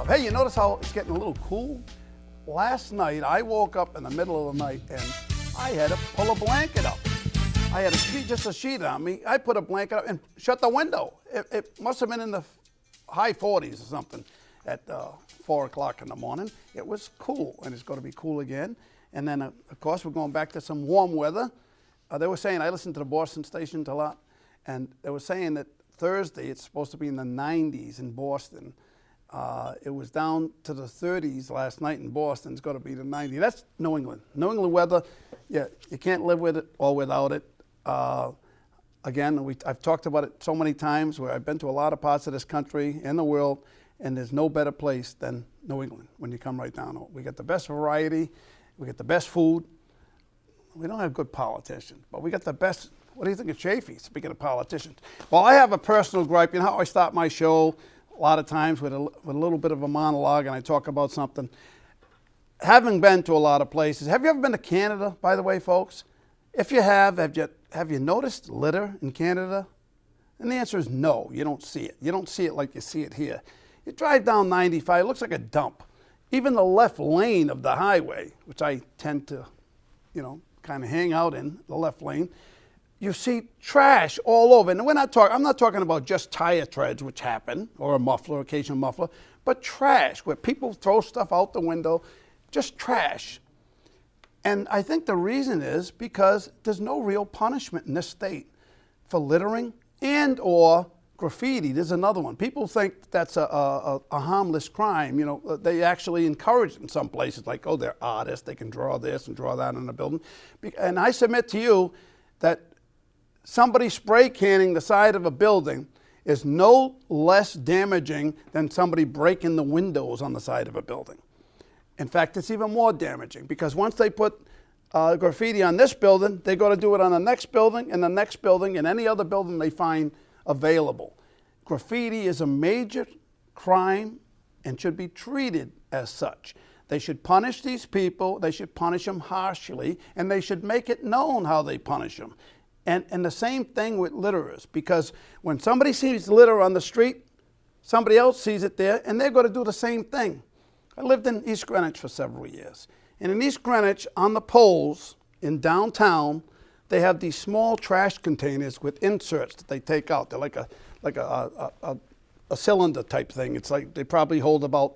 Hey, you notice how it's getting a little cool? Last night, I woke up in the middle of the night and I had to pull a blanket up. I had just a sheet on me. I put a blanket up and shut the window. It must have been in the high 40s or something at 4 o'clock in the morning. It was cool, and it's going to be cool again. And then, of course, we're going back to some warm weather. They were saying, I listen to the Boston stations a lot, and they were saying that Thursday it's supposed to be in the 90s in Boston. It was down to the 30s last night in Boston. It's going to be the 90s. That's New England. New England weather, yeah, you can't live with it or without it. Again, I've talked about it so many times where I've been to a lot of parts of this country and the world, and there's no better place than New England when you come right down. We got the best variety. We get the best food. We don't have good politicians, but we got the best. What do you think of Chafee, speaking of politicians? Well, I have a personal gripe. You know how I start my show a lot of times with a little bit of a monologue, and I talk about something. Having been to a lot of places, have you ever been to Canada, by the way, folks? If you have you noticed litter in Canada? And the answer is no, you don't see it. You don't see it like you see it here. You drive down 95, it looks like a dump. Even the left lane of the highway, which I tend to, kind of hang out in, the left lane, you see trash all over. And I'm not talking about just tire treads, which happen, or a muffler, occasional muffler, but trash, where people throw stuff out the window, just trash. And I think the reason is because there's no real punishment in this state for littering and or graffiti. There's another one. People think that's a harmless crime. They actually encourage it in some places, like, oh, they're artists, they can draw this and draw that in the building. And I submit to you that somebody spray canning the side of a building is no less damaging than somebody breaking the windows on the side of a building. In fact, it's even more damaging because once they put graffiti on this building, they got to do it on the next building and the next building and any other building they find available. Graffiti is a major crime and should be treated as such. They should punish these people, they should punish them harshly, and they should make it known how they punish them. And the same thing with litterers, because when somebody sees litter on the street, somebody else sees it there, and they're going to do the same thing. I lived in East Greenwich for several years. And in East Greenwich, on the poles in downtown, they have these small trash containers with inserts that they take out. They're like a cylinder type thing. It's like they probably hold about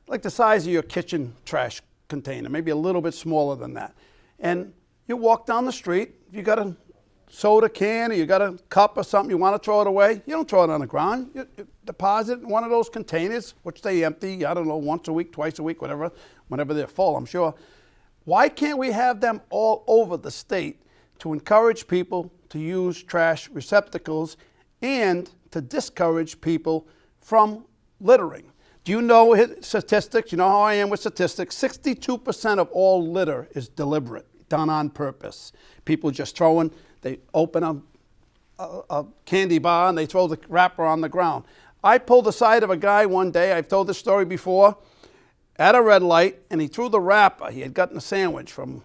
like the size of your kitchen trash container, maybe a little bit smaller than that. And you walk down the street, you got a soda can or you got a cup or something, you want to throw it away, you don't throw it on the ground. You deposit it in one of those containers, which they empty, I don't know, once a week, twice a week, whatever, whenever they're full, I'm sure. Why can't we have them all over the state to encourage people to use trash receptacles and to discourage people from littering? Do you know statistics? You know how I am with statistics. 62% of all litter is deliberate, done on purpose. People just throwing, they open a candy bar and they throw the wrapper on the ground. I pulled the side of a guy one day, I've told this story before, at a red light, and he threw the wrapper. He had gotten a sandwich from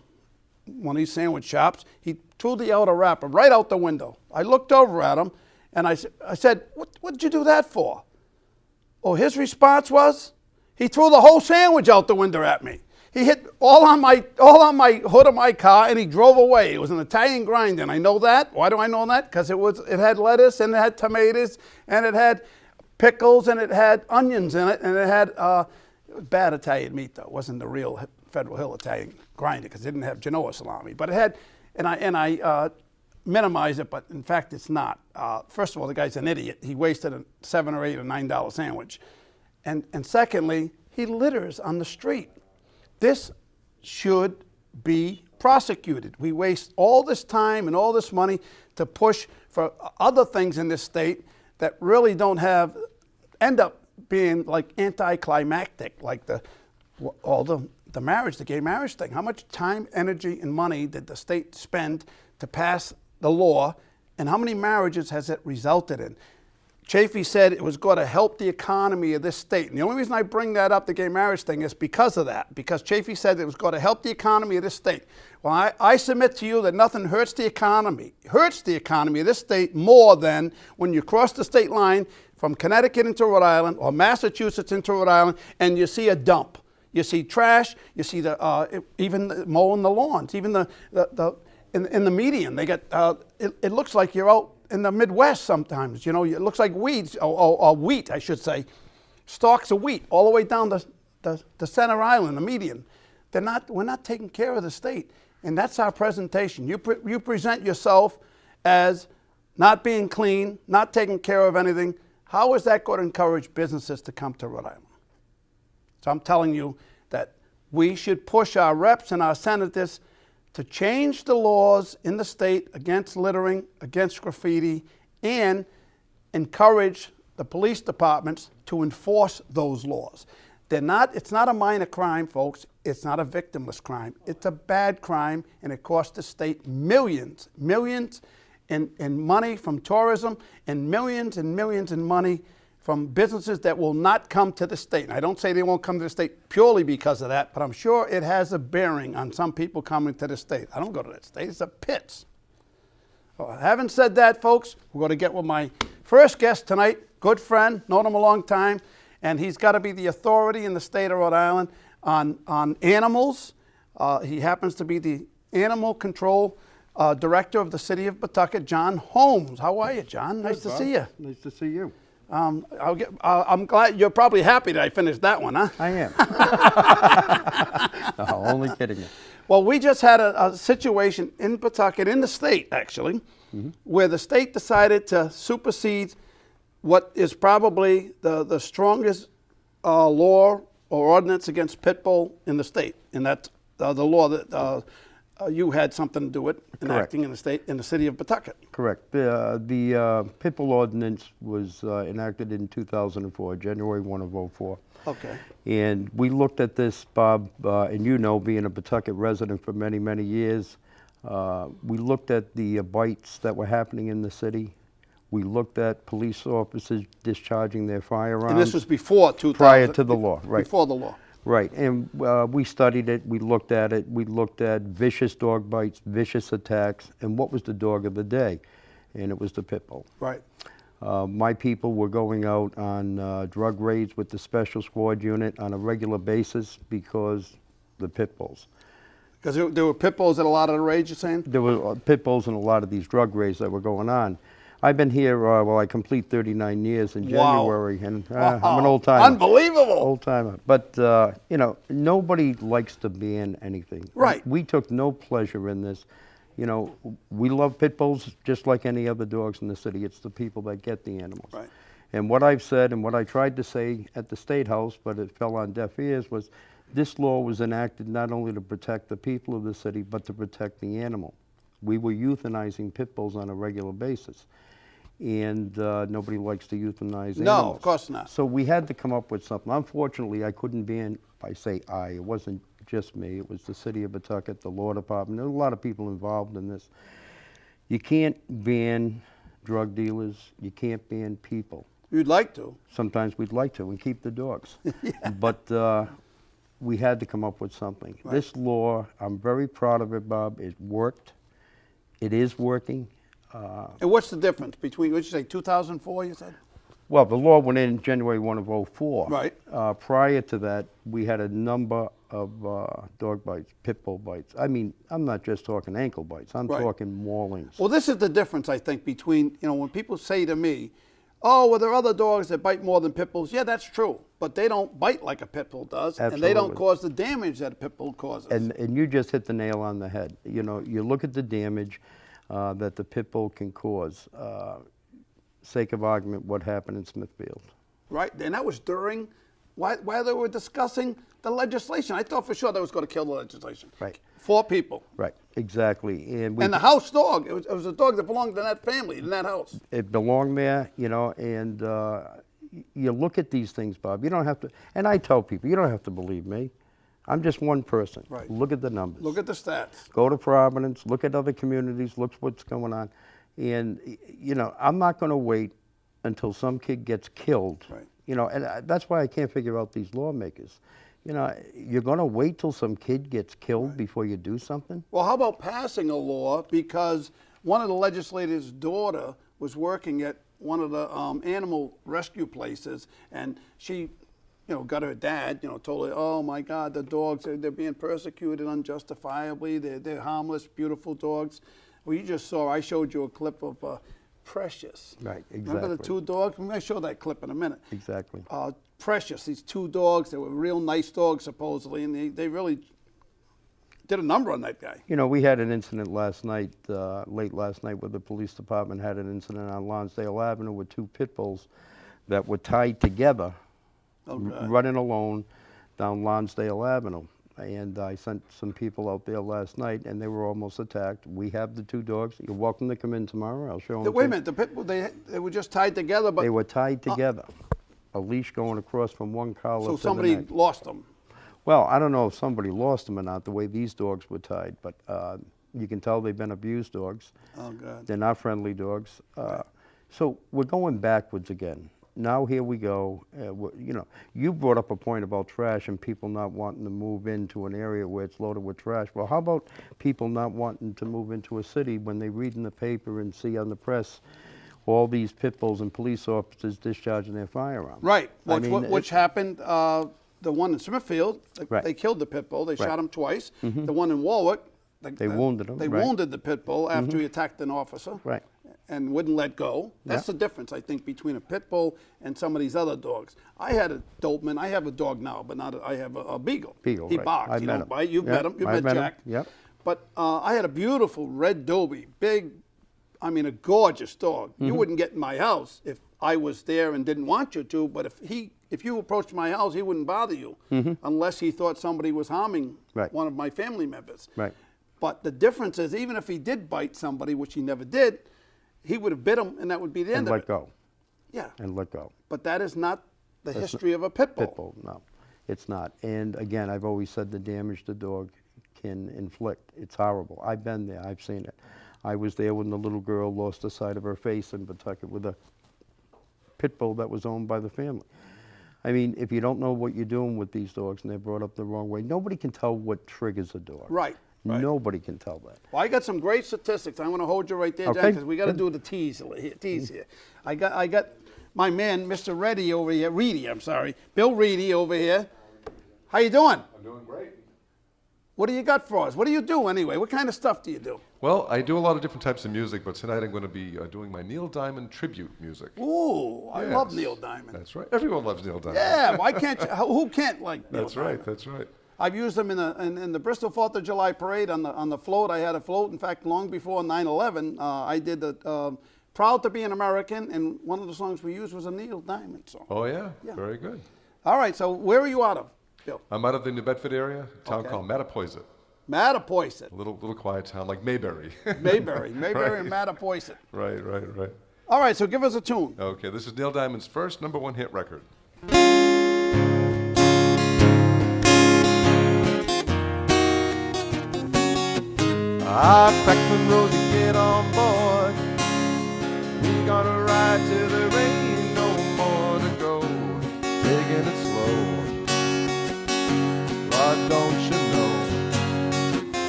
one of these sandwich shops. He threw the outer wrapper right out the window. I looked over at him and I said, what did you do that for? Oh, his response was, he threw the whole sandwich out the window at me. He hit all on my hood of my car, and he drove away. It was an Italian grinder, and I know that. Why do I know that? Because it had lettuce, and it had tomatoes, and it had pickles, and it had onions in it, and it had bad Italian meat, though. It wasn't the real Federal Hill Italian grinder because it didn't have Genoa salami. But it had, and I minimize it, but in fact it's not. First of all, the guy's an idiot. He wasted a $7 or $8 or $9 sandwich. And secondly, he litters on the street. This should be prosecuted. We waste all this time and all this money to push for other things in this state that really end up being like anticlimactic, like the marriage, the gay marriage thing. How much time, energy, and money did the state spend to pass the law, and how many marriages has it resulted in? Chafee said it was going to help the economy of this state. And the only reason I bring that up, the gay marriage thing, is because of that. Because Chafee said it was going to help the economy of this state. Well, I submit to you that nothing hurts the economy of this state more than when you cross the state line from Connecticut into Rhode Island or Massachusetts into Rhode Island, and you see a dump. You see trash. You see even mowing the lawns. Even in the median, they get. It looks like you're out in the Midwest sometimes. You know, it looks like weeds or wheat, I should say, stalks of wheat all the way down the center island, the median. We're not taking care of the state, and that's our presentation. You present yourself as not being clean, not taking care of anything. How is that going to encourage businesses to come to Rhode Island? So I'm telling you that we should push our reps and our senators to change the laws in the state against littering, against graffiti, and encourage the police departments to enforce those laws. It's not a minor crime, folks. It's not a victimless crime. It's a bad crime, and it costs the state millions in money from tourism, and millions in money from businesses that will not come to the state. And I don't say they won't come to the state purely because of that, but I'm sure it has a bearing on some people coming to the state. I don't go to that state. It's a pits. Well, having said that, folks, we're going to get with my first guest tonight, good friend, known him a long time, and he's got to be the authority in the state of Rhode Island on animals. He happens to be the animal control director of the city of Pawtucket, John Holmes. How are you, John? Nice to see you. Nice to see you. I'm glad you're probably happy that I finished that one, huh? I am. No, only kidding you. Well, we just had a situation in Pawtucket, in the state actually, where the state decided to supersede what is probably the strongest law or ordinance against pit bull in the state, and that's the law that you had something to do with enacting in the state, in the city of Pawtucket. Correct. The pit bull ordinance was enacted in 2004, January 1 of 2004. Okay. And we looked at this, Bob, and you know, being a Pawtucket resident for many, many years, we looked at the bites that were happening in the city. We looked at police officers discharging their firearms. And this was before 2000? Prior to the law, right. Before the law. Right, and we studied it, we looked at it, we looked at vicious dog bites, vicious attacks, and what was the dog of the day? And it was the pit bull. Right. My people were going out on drug raids with the special squad unit on a regular basis because the pit bulls. Because there were pit bulls at a lot of the raids, you're saying? There were pit bulls in a lot of these drug raids that were going on. I've been here, I complete 39 years in January, and I'm an old timer. Unbelievable. Old timer. But, you know, nobody likes to ban anything. Right. We took no pleasure in this. You know, we love pit bulls just like any other dogs in the city. It's the people that get the animals. Right. And what I've said and what I tried to say at the State House, but it fell on deaf ears, was this law was enacted not only to protect the people of the city, but to protect the animal. We were euthanizing pit bulls on a regular basis. And nobody likes to euthanize animals. No, of course not. So we had to come up with something. Unfortunately, I couldn't ban, I say I, it wasn't just me, it was the city of Pawtucket, the law department, there were a lot of people involved in this. You can't ban drug dealers, you can't ban people. You'd like to. Sometimes we'd like to and keep the dogs. Yeah. But we had to come up with something. Right. This law, I'm very proud of it, Bob, it worked, it is working. And what's the difference between, what did you say, 2004, you said? Well, the law went in January 1 of 2004. Right. Prior to that, we had a number of dog bites, pit bull bites. I mean, I'm not just talking ankle bites. I'm Right. talking maulings. Well, this is the difference, I think, between, when people say to me, oh, well, there are other dogs that bite more than pit bulls. Yeah, that's true. But they don't bite like a pit bull does. And they don't Absolutely. cause the damage that a pit bull causes. And you just hit the nail on the head. You know, you look at the damage that the pit bull can cause. Sake of argument, what happened in Smithfield? Right? And that was during, while they were discussing the legislation. I thought for sure they was going to kill the legislation. Right. 4 people. Right, exactly. And And the house dog, it was a dog that belonged to that family, in that house. it belonged there, you know, and you look at these things, Bob. You don't have to, and I tell people, you don't have to believe me. I'm just one person. Right. Look at the numbers. Look at the stats. Go to Providence, look at other communities, look what's going on. And, you know, I'm not going to wait until some kid gets killed. Right. You know, and that's why I can't figure out these lawmakers. You know, you're going to wait till some kid gets killed before you do something? Well, how about passing a law because one of the legislators' daughter was working at one of the animal rescue places, and she, got her dad, told her, oh my God, the dogs, they're being persecuted unjustifiably. They're harmless, beautiful dogs. Well, I showed you a clip of Precious. Right, Remember the exactly. 2 dogs? I'm going to show that clip in a minute. Exactly. Precious, these 2 dogs, they were real nice dogs supposedly, and they really did a number on that guy. You know, we had an incident last night, late last night, where the police department had an incident on Lonsdale Avenue with 2 pit bulls that were tied together, running alone down Lonsdale Avenue. And I sent some people out there last night, and they were almost attacked. We have the 2 dogs. You're welcome to come in tomorrow. I'll show them. Wait a minute, the pit bull, they were just tied together, but They were tied together. A leash going across from one collar so to the somebody next. lost them. Well, I don't know if somebody lost them or not, the way these dogs were tied, but you can tell they've been abused dogs. Oh, God. They're not friendly dogs. So we're going backwards again. Now here we go. You brought up a point about trash and people not wanting to move into an area where it's loaded with trash. Well, how about people not wanting to move into a city when they read in the paper and see on the press all these pit bulls and police officers discharging their firearms? Right, I mean, which happened, the one in Smithfield, Right. they killed the pit bull. They Right. shot him twice. The one in Warwick, They wounded him, They right. wounded the pit bull after he attacked an officer. Right. And wouldn't let go. That's the difference, I think, between a pit bull and some of these other dogs. I had a Doberman. I have a dog now, but I have a beagle. Beagle, He right. barks. I've He met don't him. bite. You've Yep, met him. You've I've met met him. Jack. Yep. But I had a beautiful red Dobie, big, a gorgeous dog. You wouldn't get in my house if I was there and didn't want you to. But if you approached my house, he wouldn't bother you unless he thought somebody was harming Right. one of my family members. Right. But the difference is, even if he did bite somebody, which he never did, he would have bit him, and that would be the end And of let it. go. Yeah. And let go. But that is not the history of a pit bull. Pit bull, no, it's not. And again, I've always said the damage the dog can inflict. It's horrible. I've been there. I've seen it. I was there when the little girl lost the sight of her face in Pawtucket with a pit bull that was owned by the family. I mean, if you don't know what you're doing with these dogs and they're brought up the wrong way, nobody can tell what triggers a dog. Right. Right. Nobody can tell that. Well, I got some great statistics. I'm going to hold you right there, Jack, Okay, because we got to good. do the tease here. I got my man, Mr. Reidy over here. Bill Reidy over here. How you doing? I'm doing great. What do you got for us? What do you do anyway? What kind of stuff do you do? Well, I do a lot of different types of music, but tonight I'm going to be doing my Neil Diamond tribute music. Ooh, I love Yes. Neil Diamond. That's right. Everyone loves Neil Diamond. Yeah, why can't you? Who can't like Neil That's Diamond? right. That's right. I've used them in the Bristol 4th of July parade on the float. I had a float. In fact, long before 9/11, I did the "Proud to Be an American," and one of the songs we used was a Neil Diamond song. Oh yeah. Yeah. Very good. All right, so where are you out of, Bill? I'm out of the New Bedford area, a town Okay. called Mattapoisett. Mattapoisett, A little quiet town like Mayberry. Mayberry, and Right. Mattapoisett. Right. All right, so give us a tune. Okay, this is Neil Diamond's first #1 hit record. Ah, Crackman Rosie, get on board. We gonna ride till there ain't no more to go. Taking it slow. Lord, don't you know?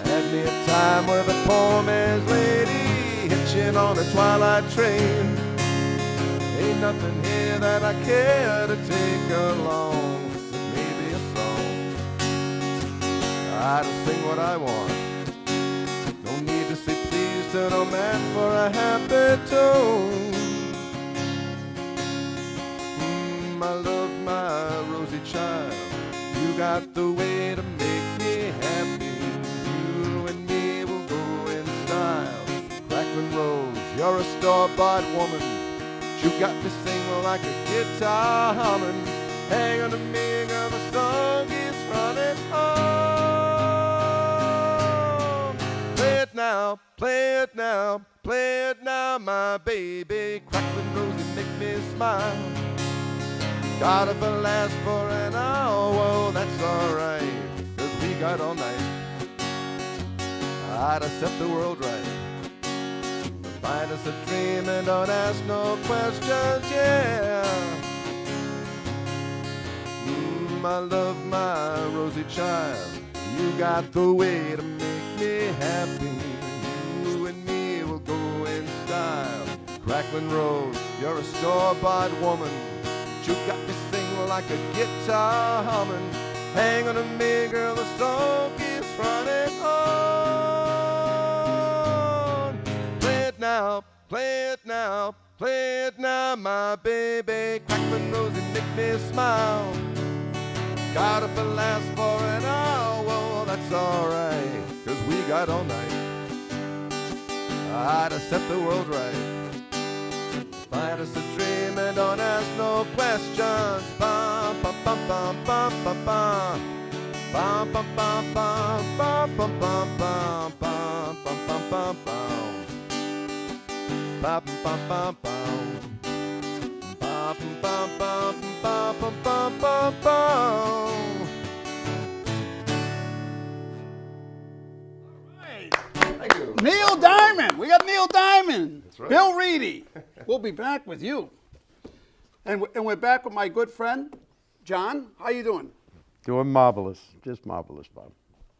Had me a time with a poor man's lady hitching on a twilight train. Ain't nothing here that I care to take along. Maybe a song. I just sing what I want. No need to say please to no man for a happy tune. I love my rosy child. You got the way to make me happy. You and me will go in style. Crackling Rose, you're a store-bought woman. You got me singing like a guitar humming. Hang on to me, girl, the song is running on. Play it now, play it now, play it now, my baby. Crackling Rose, you make me smile. God, if it lasts for an hour, well, that's alright, 'cause we got all night. I'd have set the world right. Find us a dream and don't ask no questions, yeah. I love my rosy child. You got the way to make me happy. You and me will go in style. Crackling Rose, you're a store-bought woman. You got me singing like a guitar humming. Hang on to me, girl, the song keeps running on. Play it now, play it now, play it now, my baby. Crackling Rose, you make me smile. God, if it lasts for an hour, well, that's alright, 'cause we got all night. I'd have set the world right. Find us a dream and don't ask no questions. Bum, bum, bum, bum, bum, bum, bum. Bum, bum, bum, bum, bum, bum, bum, bum, bum, bum, bum, bum, bum. Bum, bum, bum, bum. Bum, bum, bum, bum, bum, bum, bum, bum. Thank you. Neil Diamond. We got Neil Diamond. That's right. Bill Reidy. We'll be back with you. And we're back with my good friend, John. How you doing? Doing marvelous, just marvelous, Bob.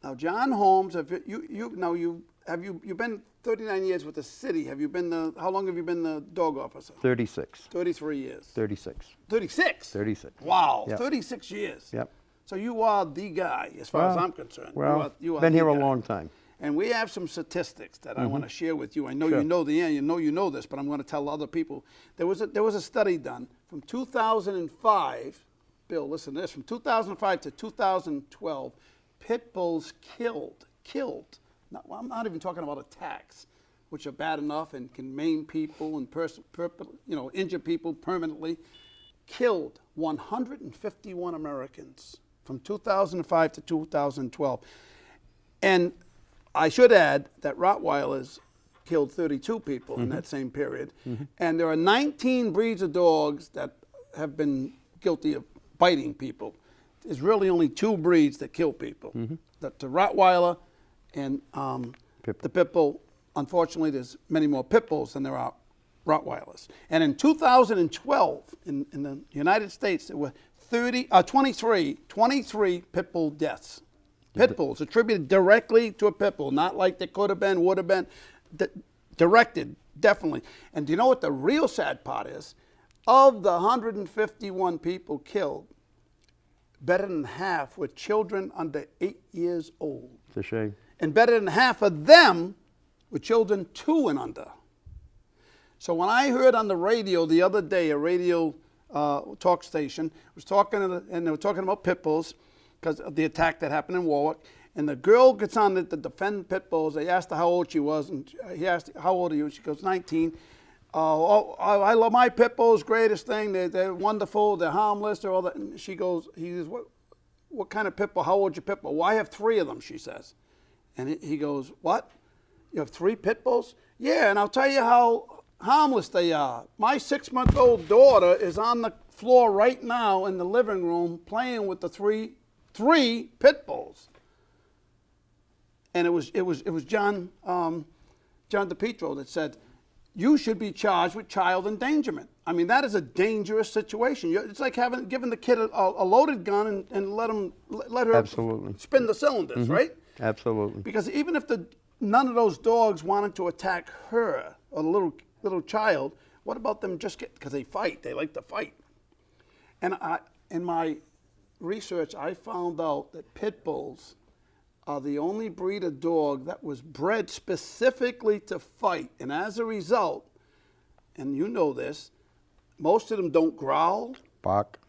Now, John Holmes, have you been 39 years with the city? Have you been how long have you been the dog officer? 36. 33 years. 36. 36? 36. Wow, Yep. 36 years. Yep. So you are the guy, as far as I'm concerned. Well, you are been the here a guy. long time. And we have some statistics that I want to share with you. I know Sure. you know the end. You know this, but I'm going to tell other people. There was a study done from 2005. Bill, listen to this. From 2005 to 2012, pit bulls killed. I'm not even talking about attacks, which are bad enough and can maim people and injure people permanently. Killed 151 Americans from 2005 to 2012. And I should add that Rottweilers killed 32 people in that same period. And there are 19 breeds of dogs that have been guilty of biting people. There's really only 2 breeds that kill people. The Rottweiler and the Pit Bull. Unfortunately, there's many more Pit Bulls than there are Rottweilers. And in 2012, in the United States, there were 23 Pit Bull deaths. Pit bulls attributed directly to a pit bull, not like they could have been, would have been, directed, definitely. And do you know what the real sad part is? Of the 151 people killed, better than half were children under 8 years old. It's a shame. And better than half of them were children 2 and under. So when I heard on the radio the other day, a radio talk station was talking, and they were talking about pit bulls, because of the attack that happened in Warwick. And the girl gets on to defend pit bulls. They asked her how old she was, and he asked, how old are you? She goes, 19. I love my pit bulls, greatest thing. They're wonderful, they're harmless, they're all that. And he goes, what kind of pit bull? How old's your pit bull? Well, I have 3 of them, she says. And he goes, what? You have 3 pit bulls? Yeah, and I'll tell you how harmless they are. My 6-month-old daughter is on the floor right now in the living room playing with the three pit bulls. And it was John DePietro that said, you should be charged with child endangerment. I mean, that is a dangerous situation. It's like giving the kid a loaded gun and let her Absolutely. spin the cylinders, right? Absolutely. Because even if none of those dogs wanted to attack her or the little child, what about them because they fight? They like to fight. And in my research, I found out that pit bulls are the only breed of dog that was bred specifically to fight. And as a result, and you know this, most of them don't growl, Bark.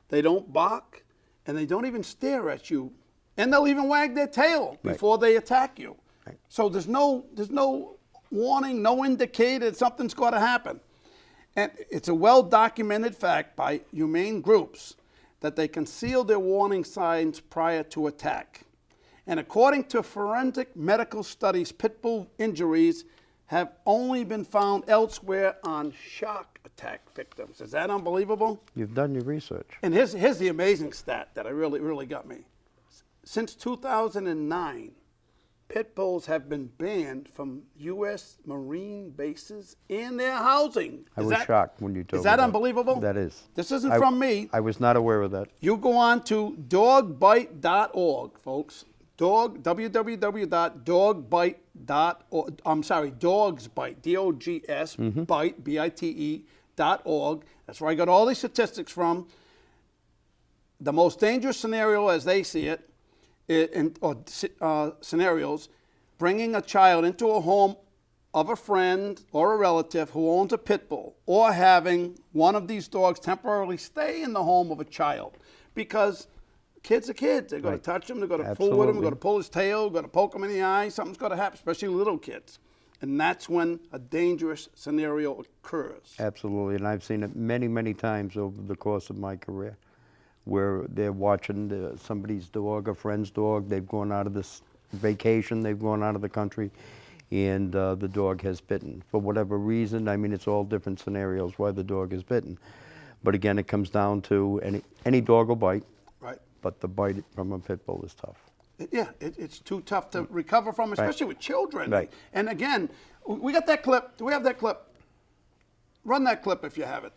they don't bark, and they don't even stare at you. And they'll even wag their tail before they attack you. Right. So there's no warning, no indicator that something's going to happen. And it's a well-documented fact by humane groups that they conceal their warning signs prior to attack. And according to forensic medical studies, pit bull injuries have only been found elsewhere on shock attack victims. Is that unbelievable? You've done your research. And here's the amazing stat that really got me. Since 2009, pit bulls have been banned from U.S. Marine bases and their housing. I was shocked when you told me. Is that unbelievable? That is. This isn't from me. I was not aware of that. You go on to dogbite.org, folks. www.dogbite.org. I'm sorry, dogsbite, D-O-G-S, bite, B-I-T-E.org. That's where I got all these statistics from. The most dangerous scenario, as they see it, scenarios, bringing a child into a home of a friend or a relative who owns a pit bull, or having one of these dogs temporarily stay in the home of a child, because kids are kids. They're going to touch him. They're going to fool with him. They're going to pull his tail. They're going to poke him in the eye. Something's going to happen, especially little kids. And that's when a dangerous scenario occurs. Absolutely, and I've seen it many, many times over the course of my career, where they're watching somebody's dog, a friend's dog. They've gone out of this vacation. They've gone out of the country, and the dog has bitten. For whatever reason, I mean, it's all different scenarios why the dog is bitten. But again, it comes down to any dog will bite. Right. But the bite from a pit bull is tough. It's too tough to recover from, especially with children. Right. And again, we got that clip. Do we have that clip? Run that clip if you have it.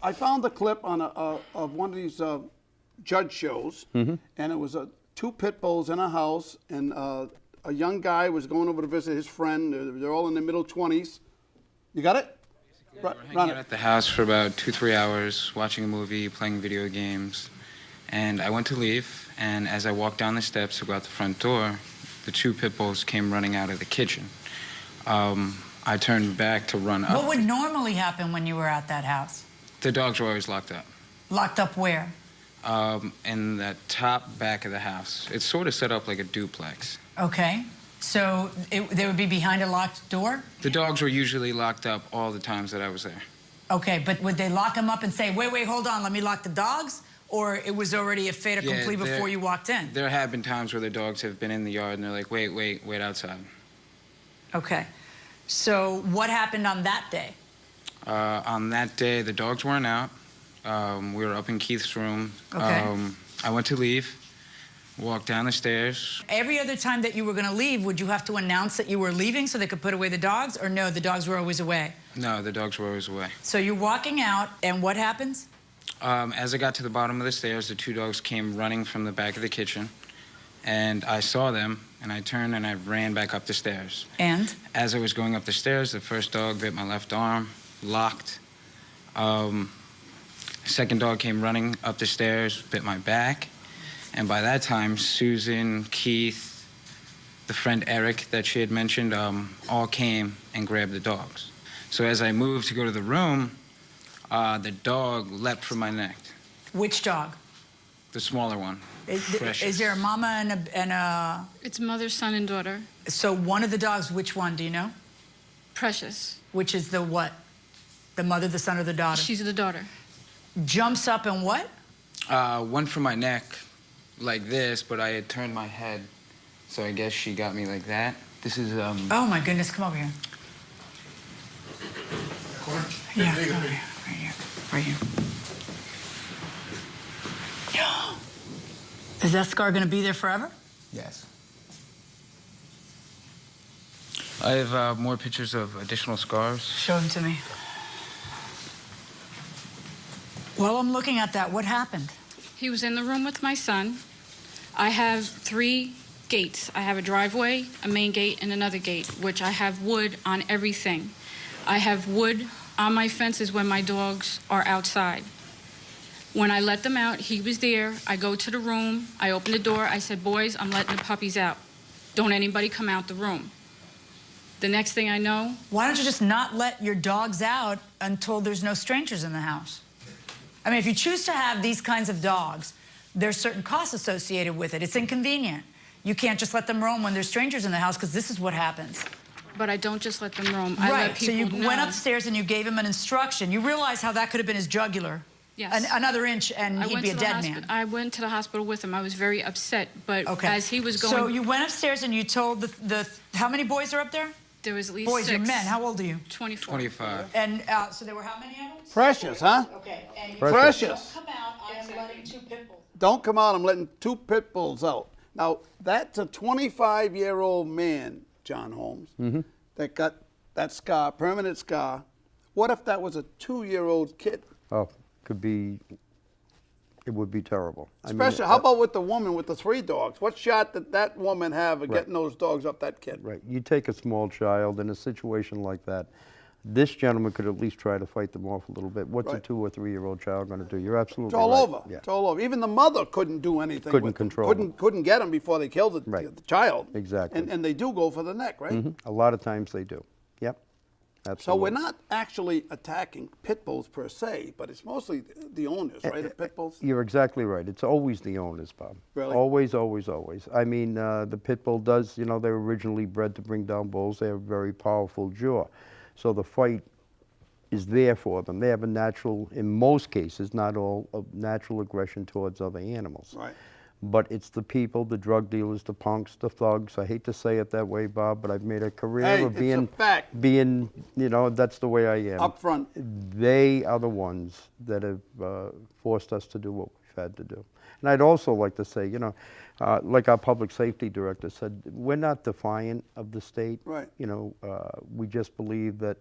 I found the clip on of one of these judge shows, and it was two pit bulls in a house, and a young guy was going over to visit his friend. They're all in their middle 20s. You got it? We were hanging out at the house for about 2-3 hours, watching a movie, playing video games. And I went to leave, and as I walked down the steps to go out the front door, the two pit bulls came running out of the kitchen. I turned back to run up. What would normally happen when you were at that house? The dogs were always locked up. Locked up where? In the top back of the house. It's sort of set up like a duplex. Okay. So they would be behind a locked door? The dogs were usually locked up all the times that I was there. Okay, but would they lock them up and say, wait, hold on, let me lock the dogs? Or it was already a fait accompli before you walked in? There have been times where the dogs have been in the yard and they're like, wait outside. Okay. So what happened on that day? On that day, the dogs weren't out. We were up in Keith's room. Okay. I went to leave, walked down the stairs. Every other time that you were going to leave, would you have to announce that you were leaving so they could put away the dogs? Or no, the dogs were always away? No, the dogs were always away. So you're walking out, and what happens? As I got to the bottom of the stairs, the two dogs came running from the back of the kitchen. And I saw them, and I turned and I ran back up the stairs. And? As I was going up the stairs, the first dog bit my left arm, locked. Second dog came running up the stairs, bit my back. And by that time, Susan, Keith, the friend Eric that she had mentioned, all came and grabbed the dogs. So as I moved to go to the room, the dog leapt from my neck. Which dog? The smaller one. Is there a mama and a... It's mother, son, and daughter. So one of the dogs, which one, do you know? Precious. Which is the what? The mother, the son, or the daughter? She's the daughter. Jumps up and what? One from my neck, like this, but I had turned my head, so I guess she got me like that. This is, Oh, my goodness, come over here. Yeah, come over here. Right here. Is that scar going to be there forever? Yes. I have more pictures of additional scars. Show them to me. While I'm looking at that, what happened? He was in the room with my son. I have 3 gates. I have a driveway, a main gate, and another gate, which I have wood on everything. I have wood on my fences when my dogs are outside. When I let them out, he was there. I go to the room. I open the door. I said, boys, I'm letting the puppies out. Don't anybody come out the room. The next thing I know, Why don't you just not let your dogs out until there's no strangers in the house? I mean, if you choose to have these kinds of dogs, there's certain costs associated with it. It's inconvenient. You can't just let them roam when there's strangers in the house, because this is what happens. but I don't just let them roam. I let Right, so you people know. went upstairs and you gave him an instruction. You realize how that could have been his jugular. Yes. Another inch and he'd be a dead man. I went to the hospital with him. I was very upset, but as he was going... So you went upstairs and you told how many boys are up there? There was at least Boys, 6. you're men. How old are you? 24. 25. And so there were how many of them? Precious, huh? Okay. And you Precious. Don't come out, I'm letting 2 pit bulls. Don't come out, I'm letting 2 pit bulls out. Now, that's a 25-year-old man, John Holmes, that got that scar, permanent scar. What if that was a 2-year-old kid? Oh, it would be terrible. Especially, how about with the woman with the 3 dogs? What shot did that woman have of getting those dogs up that kid? Right. You take a small child in a situation like that. This gentleman could at least try to fight them off a little bit. What's a 2 or 3-year-old child going to do? You're absolutely It's all right. over. Yeah. It's all over. Even the mother couldn't do anything. Couldn't with them. control them. Couldn't get them before they killed the child. Exactly. And they do go for the neck, right? A lot of times they do. Yep. Absolutely. So we're not actually attacking pit bulls per se, but it's mostly the owners, right, of pit bulls? You're exactly right. It's always the owners, Bob. Really? Always, always, always. I mean, the pit bull does, they were originally bred to bring down bulls. They have a very powerful jaw. So the fight is there for them. They have a natural, in most cases, not all, a natural aggression towards other animals. Right. But it's the people, the drug dealers, the punks, the thugs. I hate to say it that way, Bob, but I've made a career Hey, of it's a fact. that's the way I am. Up front. They are the ones that have forced us to do what we've had to do. And I'd also like to say, like our public safety director said, we're not defiant of the state. Right. We just believe that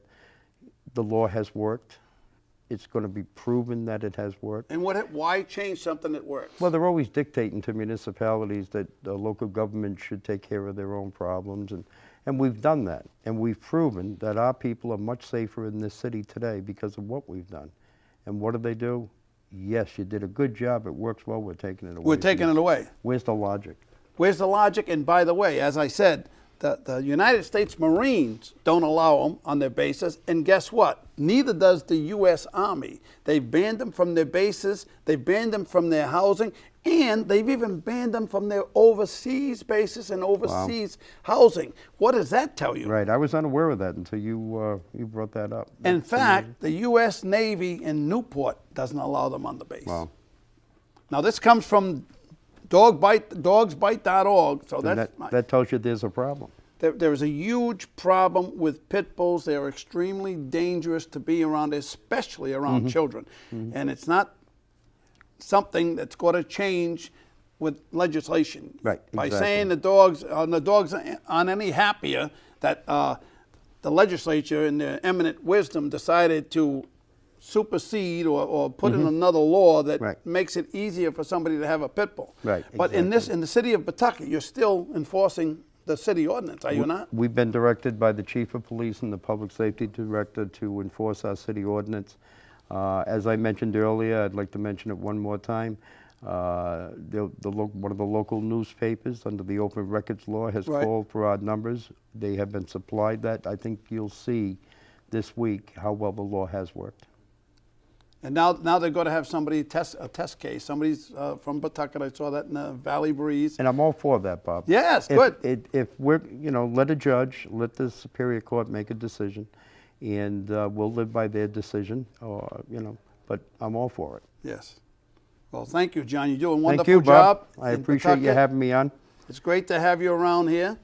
the law has worked. It's going to be proven that it has worked. And why change something that works? Well, they're always dictating to municipalities that the local government should take care of their own problems, and we've done that. And we've proven that our people are much safer in this city today because of what we've done. And what do? Yes, you did a good job. It works well. We're taking it away. We're taking it away. Where's the logic? Where's the logic? And by the way, as I said, the United States Marines don't allow them on their bases, and guess what? Neither does the U.S. Army. They've banned them from their bases, they've banned them from their housing, and they've even banned them from their overseas bases and overseas housing. What does that tell you? Right, I was unaware of that until you brought that up. In That's fact, amazing. the U.S. Navy in Newport doesn't allow them on the base. Wow. Now this comes from dogsbite.org, so And that tells you there's a problem. There is a huge problem with pit bulls. They are extremely dangerous to be around, especially around children. And it's not something that's going to change with legislation. Right, By exactly. saying the dogs aren't any happier that the legislature in their eminent wisdom decided to supersede or put in another law that makes it easier for somebody to have a pit bull. Right, But in the city of Pawtucket, you're still enforcing the city ordinance, are you not? We've been directed by the chief of police and the public safety director to enforce our city ordinance. As I mentioned earlier, I'd like to mention it one more time. One of the local newspapers under the open records law has called for our numbers. They have been supplied that. I think you'll see this week how well the law has worked. And now they're going to have somebody test a test case. Somebody's from Pawtucket. I saw that in the Valley Breeze. And I'm all for that, Bob. Yes, good. If we're, let a judge, let the Superior Court make a decision, and we'll live by their decision, but I'm all for it. Yes. Well, thank you, John. You're doing a wonderful Thank you, Bob. job. I in appreciate you Pawtucket. having me on. It's great to have you around here.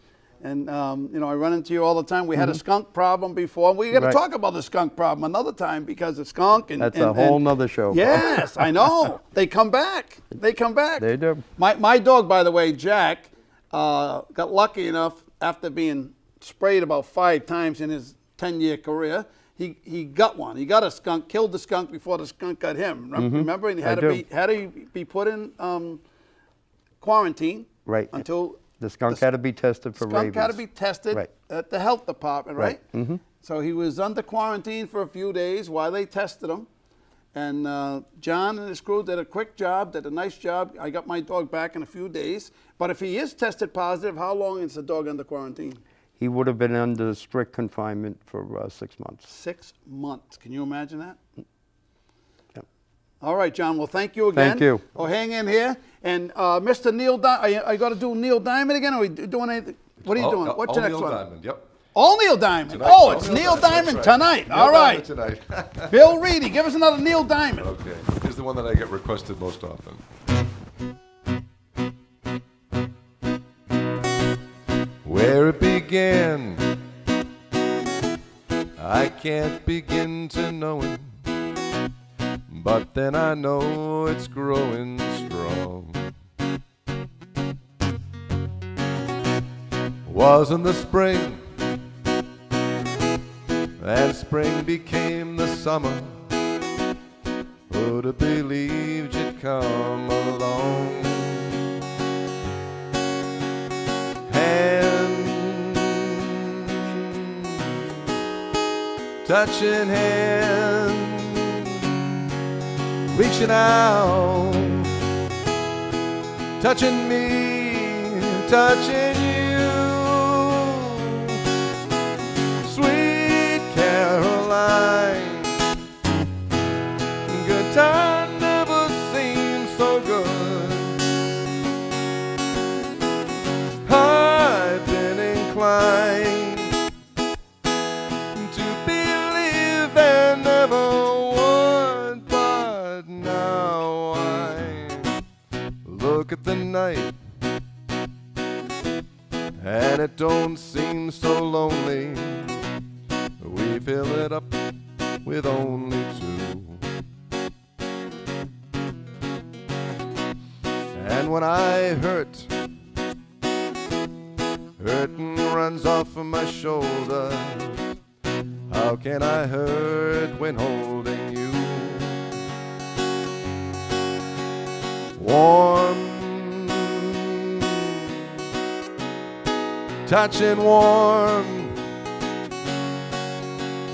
And, I run into you all the time. We had a skunk problem before. We got to talk about the skunk problem another time because the skunk and... That's a whole nother show, Bob. Yes, I know. They come back. They come back. They do. My dog, by the way, Jack, got lucky enough after being sprayed about 5 times in his 10-year career. He got one. He got a skunk, killed the skunk before the skunk got him. Remember? And he had to be put in quarantine. Right. Until... The skunk had to be tested for rabies. Skunk had to be tested at the health department, right? Mm-hmm. So he was under quarantine for a few days while they tested him. And John and his crew did a quick job, did a nice job. I got my dog back in a few days. But if he is tested positive, how long is the dog under quarantine? He would have been under strict confinement for 6 months. 6 months. Can you imagine that? Yep. All right, John. Well, thank you again. Thank you. Oh, hang in here. And Mr. Neil Diamond, I got to do Neil Diamond again? Or are we doing anything? What are you doing? What's your next Neil one? Diamond, yep. All Neil Diamond. Tonight, Oh, all it's Neil Neil Diamond, Diamond that's right. tonight. Neil All right. Diamond tonight. Bill Reidy, give us another Neil Diamond. Okay, here's the one that I get requested most often. Where it began, I can't begin to know it, but then I know it's growing strong. Was in the spring, and spring became the summer. Who'd have believed you'd come along? Hand, touching hand, reaching out, touching me, touching you. Sweet Caroline, good time never seemed so good. I've been inclined to believe there never would, but now I look at the night and it don't seem so lonely. We fill it up with only two. And when I hurt, hurting runs off of my shoulder. How can I hurt when holding you? Warm, touching warm,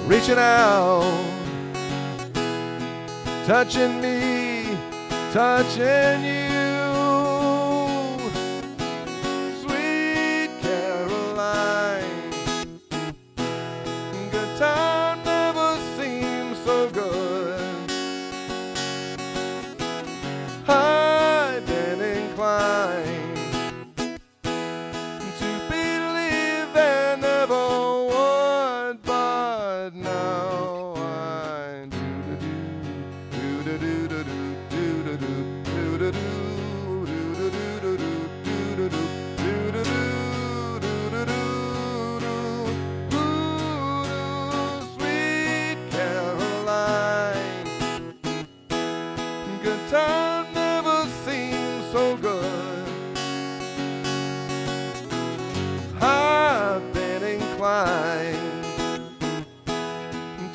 reaching out, touching me, touching you. Sweet Caroline, good time never seems so good. I've been inclined to believe there never would, but now I Sweet Caroline, good time never seems so good. I've been inclined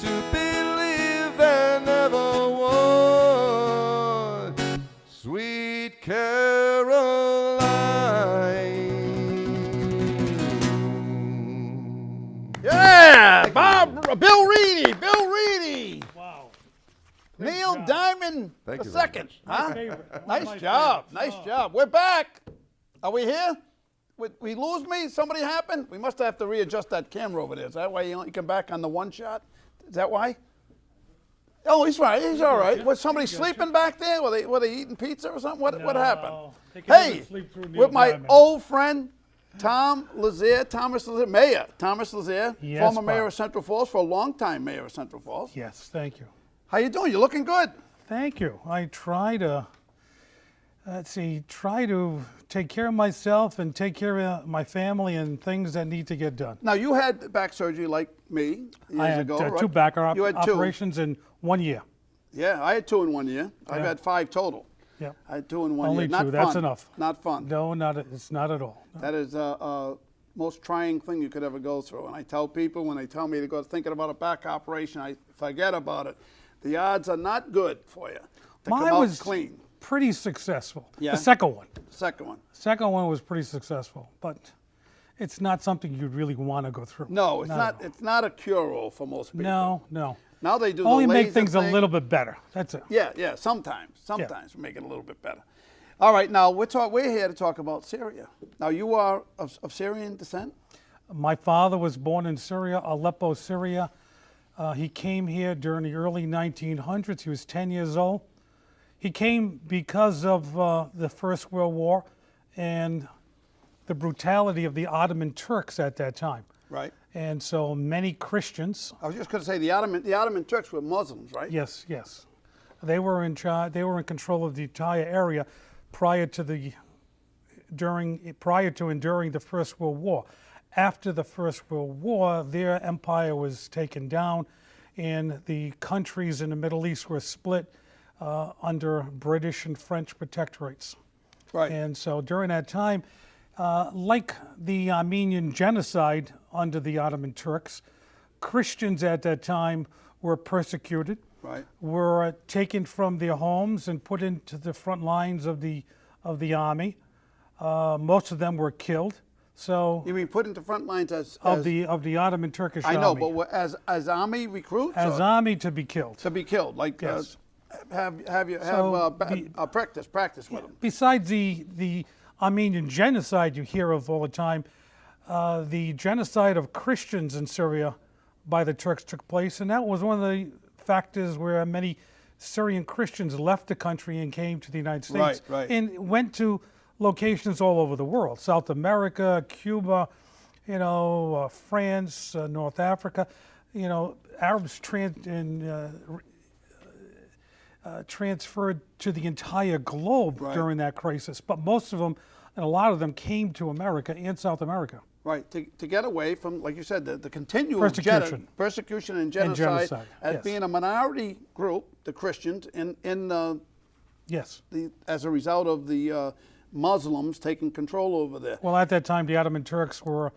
to believe there never would. Sweet Caroline. Yeah, Bill Reidy. Bill Reidy. Wow. Neil job. Diamond Thank the you very second. much. Huh? Favorite. One of Nice my job. favorites. Nice job. We're back. Are we here? We lose me? Somebody happened? We must have to readjust that camera over there. Is that why you only come back on the one shot? Is that why? Oh, he's right. He's all right. Was somebody sleeping back there? Were they eating pizza or something? What happened? No, they can Hey, never sleep through Neil with my Diamond. old friend Thomas Lazieh, Mayor Thomas Lazieh, Yes, former mayor Bob. of Central Falls, for a long time mayor of Central Falls. Yes, thank you. How you doing? You looking good. Thank you. I try to, try to take care of myself and take care of my family and things that need to get done. Now you had back surgery like me years I had ago, right? two back You had two. operations in 1 year. Yeah, I had 2 in 1 year. I've Yeah. had 5 total. Yeah. I had 2 in 1 Only year. Not two, that's fun. enough. Not fun. No, it's not at all. No. That is most trying thing you could ever go through. And I tell people when they tell me to go thinking about a back operation, I forget about it. The odds are not good for you to come Mine out was clean. pretty successful. Yeah? The second one. Second one. Second one was pretty successful, but it's not something you'd really want to go through. No, it's at not. all. It's not a cure-all for most people. No. Now they do Only the make laser thing a little bit better. That's it. Yeah. Sometimes we make it a little bit better. All right. Now we're here to talk about Syria. Now you are of Syrian descent. My father was born in Syria, Aleppo, Syria. He came here during the early 1900s. He was 10 years old. He came because of the First World War and the brutality of the Ottoman Turks at that time. Right. And so many Christians. I was just going to say the Ottoman Turks were Muslims, right? Yes. They were in charge. They were in control of the entire area prior to and during the First World War. After the First World War, their empire was taken down, and the countries in the Middle East were split under British and French protectorates. Right. And so during that time, like the Armenian genocide under the Ottoman Turks, Christians at that time were persecuted, Right. were taken from their homes and put into the front lines of the army. Most of them were killed. So You mean put into front lines as of the Ottoman Turkish I army. know, but as army recruits as or army to be killed. to be killed, like Yes. have practice with them. Besides the Armenian genocide you hear of all the time, the genocide of Christians in Syria by the Turks took place, and that was one of the factors where many Syrian Christians left the country and came to the United States. Right. And went to locations all over the world, South America, Cuba, France, North Africa. Arabs transferred to the entire globe Right. during that crisis, but most of them, and a lot of them, came to America and South America. Right, to get away from, like you said, the continual persecution and genocide as yes. being a minority group, the Christians, Yes. as a result of the Muslims taking control over there. Well, at that time, the Ottoman Turks were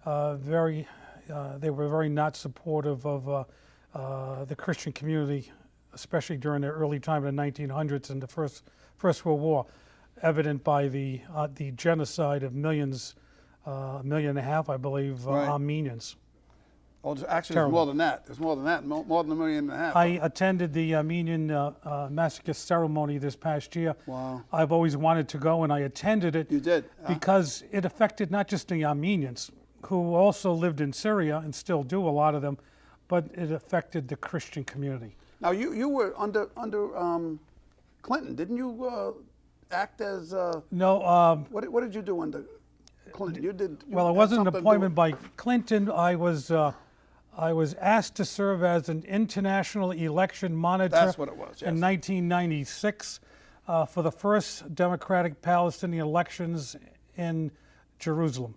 very not supportive of the Christian community, especially during the early time of the 1900s and the First World War, evident by the genocide of millions, 1.5 million, I believe, Right. Armenians. Oh, actually, Terrible. there's more than that. There's more than that, more than 1.5 million. I attended the Armenian massacre ceremony this past year. Wow. I've always wanted to go, and I attended it. You did? Because it affected not just the Armenians, who also lived in Syria and still do, a lot of them, but it affected the Christian community. Now, you were under Clinton, didn't you act as, No, what did you do under Clinton? well, it wasn't an appointment by Clinton. I was asked to serve as an international election monitor. That's what it was, yes. In 1996 for the first democratic Palestinian elections in Jerusalem.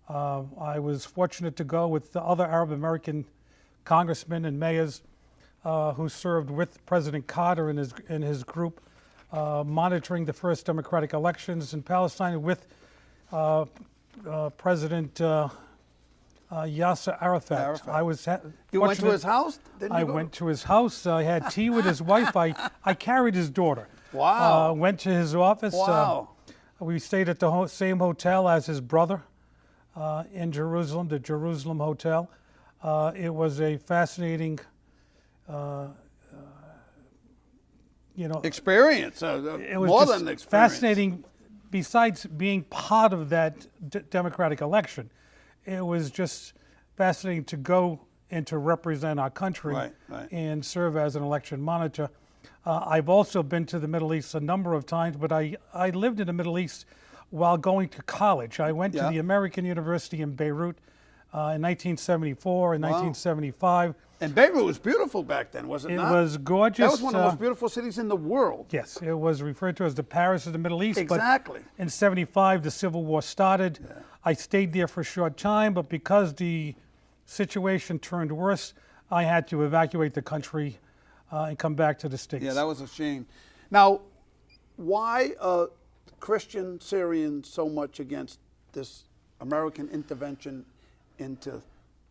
I was fortunate to go with the other Arab American congressmen and mayors who served with President Carter and his group, monitoring the first democratic elections in Palestine with President Yasser Arafat. You went to his house? Didn't you I go? went to his house. I had tea with his wife. I carried his daughter. Wow. Went to his office. Wow. We stayed at the same hotel as his brother in Jerusalem, the Jerusalem Hotel. It was a fascinating, experience. it was More just than an experience. fascinating. Besides being part of that democratic election, it was just fascinating to go and to represent our country Right. and serve as an election monitor. I've also been to the Middle East a number of times, but I lived in the Middle East while going to college. I went to the American University in Beirut in 1974 and 1975. And Beirut was beautiful back then, was it not? It was gorgeous. That was one of the most beautiful cities in the world. Yes, it was referred to as the Paris of the Middle East. Exactly. But in 75, the Civil War started. Yeah. I stayed there for a short time, but because the situation turned worse, I had to evacuate the country and come back to the States. Yeah, that was a shame. Now, why Christian Syrians so much against this American intervention into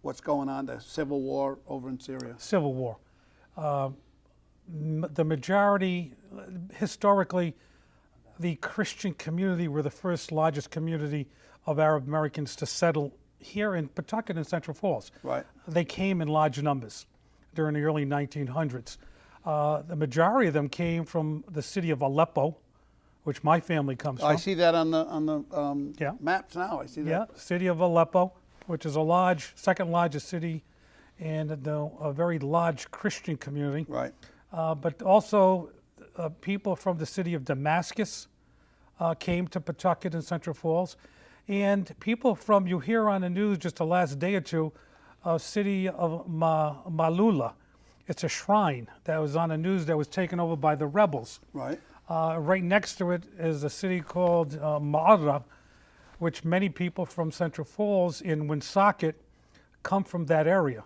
what's going on, the civil war over in Syria? Civil war. The majority, historically, the Christian community were the first largest community of Arab Americans to settle here in Pawtucket and Central Falls. Right. They came in large numbers. during the early 1900s. The majority of them came from the city of Aleppo, which my family comes from. I see that on the Yeah. maps now. I see that. Yeah, city of Aleppo, which is second largest city, and a very large Christian community. Right. But also people from the city of Damascus came to Pawtucket and Central Falls. And people from, you hear on the news just the last day or two, city of Malula. It's a shrine that was on the news that was taken over by the rebels. Right. Right next to it is a city called Ma'ara, which many people from Central Falls in Woonsocket come from that area.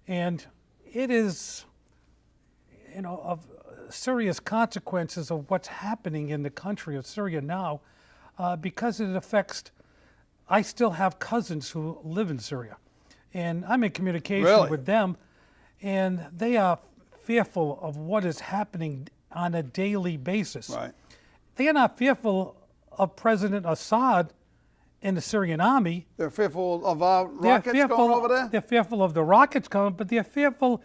And it is, of serious consequences of what's happening in the country of Syria now, because it affects, I still have cousins who live in Syria. And I'm in communication Really? with them, and they are fearful of what is happening on a daily basis. Right. They are not fearful of President Assad and the Syrian army. They're fearful of our rockets going over there? They're fearful of the rockets coming, but they're fearful